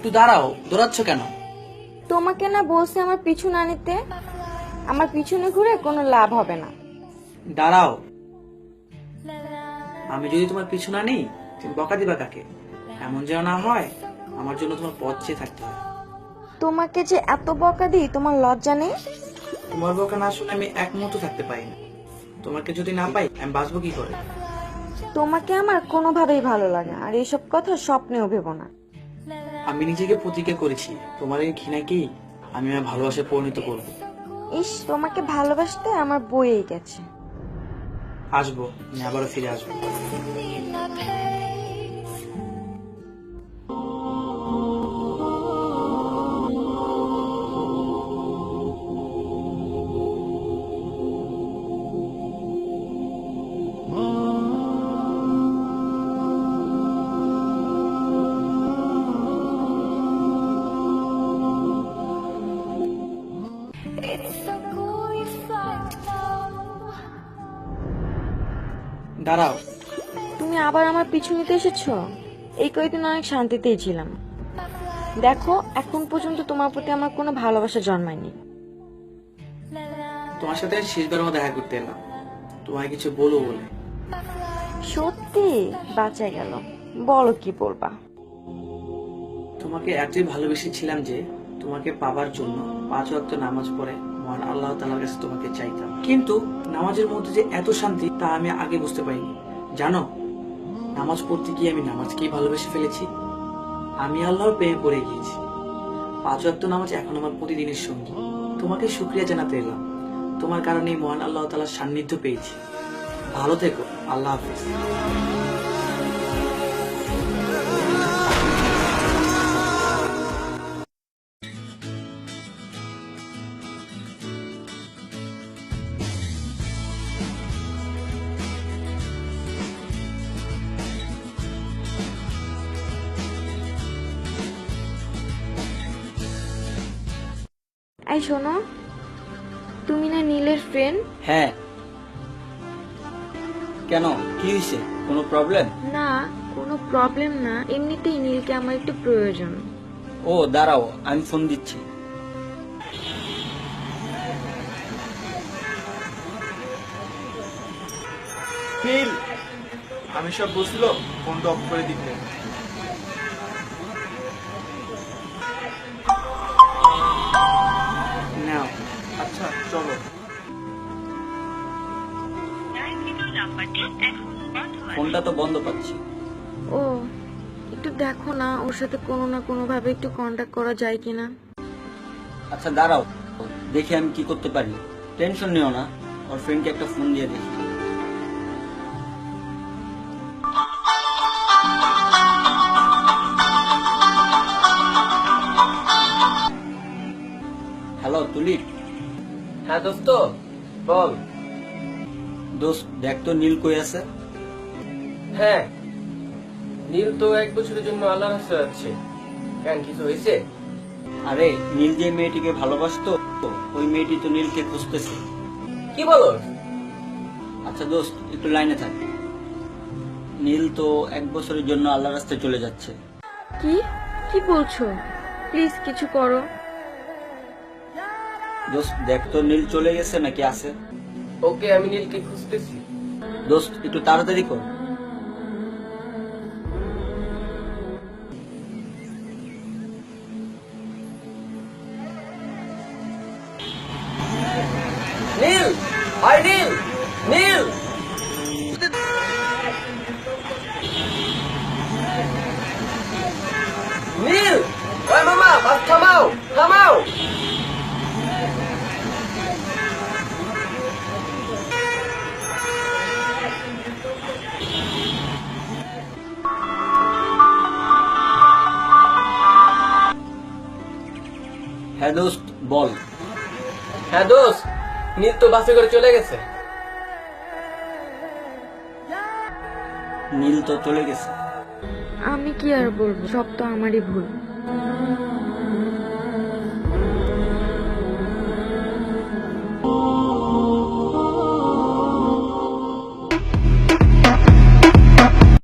একটু দাঁড়াও, দৌড়াচ্ছ কেন? তোমাকে না বলছি আমার পিছু না নিতে? আমার পিছনে ঘুরে কোনো লাভ হবে না। দাঁড়াও, আমি যদি তোমার পিছু না নেই তুমি বকা দিবা কাকে? এমন যেন না হয় আমার জন্য তোমার পথ চেয়ে থাকতে হয়। তোমাকে যে এত বকা দিই তোমার লজ্জা নেই? তোমার বকা না শুনে আমি এক মুহূর্ত থাকতে পারি না। তোমাকে যদি না পাই আমি বাঁচবো কি করে? তোমাকে আমার কোনোভাবেই ভালো লাগে না, আর এইসব কথা স্বপ্নেও ভেবো না। আমি নিজেকে প্রতিজ্ঞা করেছি তোমার এই ঘৃণাকেই আমি আমার ভালোবাসায় পরিণত করবো। ইস, তোমাকে ভালোবাসতে আমার বইয়েই গেছে। আসবো, আমি আবারও ফিরে আসবো। দাঁড়াও, তুমি আবার আমার পিছু নিতে এসেছো? এই কয়েকদিন অনেক শান্তিতেই ছিলাম। দেখো, এখন পর্যন্ত তোমার প্রতি আমার কোনো ভালোবাসা জন্মায়নি। তোমার সাথে শেষবারের মতো দেখা করতে এলাম, তোমায় কিছু বলবো বলে। সত্যি বাঁচা গেল, বলো কি বলবা। তোমাকে এতই ভালোবেসেছিলাম যে তোমাকে পাবার জন্য 5 ওয়াক্ত নামাজ পড়ে মহান আল্লাহ তাআলার কাছে তোমাকে চাইতাম। কিন্তু নামাজের মধ্যে যে এত শান্তি তা আমি আগে বুঝতে পারিনি। জানো, নামাজ পড়তে গিয়ে আমি নামাজকেই ভালোবেসে ফেলেছি। আমি আল্লাহর প্রেমে পড়ে গিয়েছি। 5 ওয়াক্ত নামাজ এখন আমার প্রতিদিনের সঙ্গী। তোমাকে শুকরিয়া জানাতে এলাম, তোমার কারণে মহান আল্লাহ তাআলার সান্নিধ্য পেয়েছি। ভালো থেকো, আল্লাহ হাফেজ। এই শোনো, তুমি না নীলের ফ্রেন্ড? হ্যাঁ, কেন, কি হয়েছে? কোনো প্রবলেম? না, কোনো প্রবলেম না, এমনিতেই নীলকে আমার একটু প্রয়োজন। ও দাঁড়াও, আমি ফোন দিচ্ছি। নীল, আমি সব বুঝল, ফোনটা অফ করে দিতে। নাও। আচ্ছা চলো। ফোনটা তো বন্ধ পাচ্ছি। ও, একটু দেখো না ওর সাথে কোনো না কোনো ভাবে একটু কন্টাক্ট করা যায় কিনা। আচ্ছা দাঁড়াও, দেখি আমি কি করতে পারি। টেনশন নিও না, ওর ফ্রেন্ডকে একটা ফোন দিয়ে দেখি। Hello tulip. হ্যাঁ দোস্ত, বল। দোস্ত দেখ তো নীল কই আছে। হ্যাঁ, নীল তো 1 বছরের জন্য আল্লাহর কাছে যাচ্ছে। কেন, কিছু হয়েছে? আরে নীল যে মেয়েটিকে ভালোবাসতো ওই মেয়েটি তো নীলকে খুঁজতেছে। কি বলো? আচ্ছা দোস্ত একটু লাইনে থাক। নীল তো 1 বছরের জন্য আল্লাহর রাস্তায় চলে যাচ্ছে। কি কি বলছো? প্লিজ কিছু করো। দোস্ত দেখ তো নীল চলে গেছে নাকি আছে। ওকে, আমি নীলকে খুঁজতেছি। দোস্ত একটু তাড়াতাড়ি কর। নীল, হাই নীল, নীল। নীল, ওই মামা, বাস থামাও, থামাও। হ্যাঁ দোস্ত বল। হ্যাঁ দোস্ত, নীল তো বাসে করে চলে গেছে। নীল তো চলে গেছে। আমি কি আর বলবো, সব তো আমারই ভুল।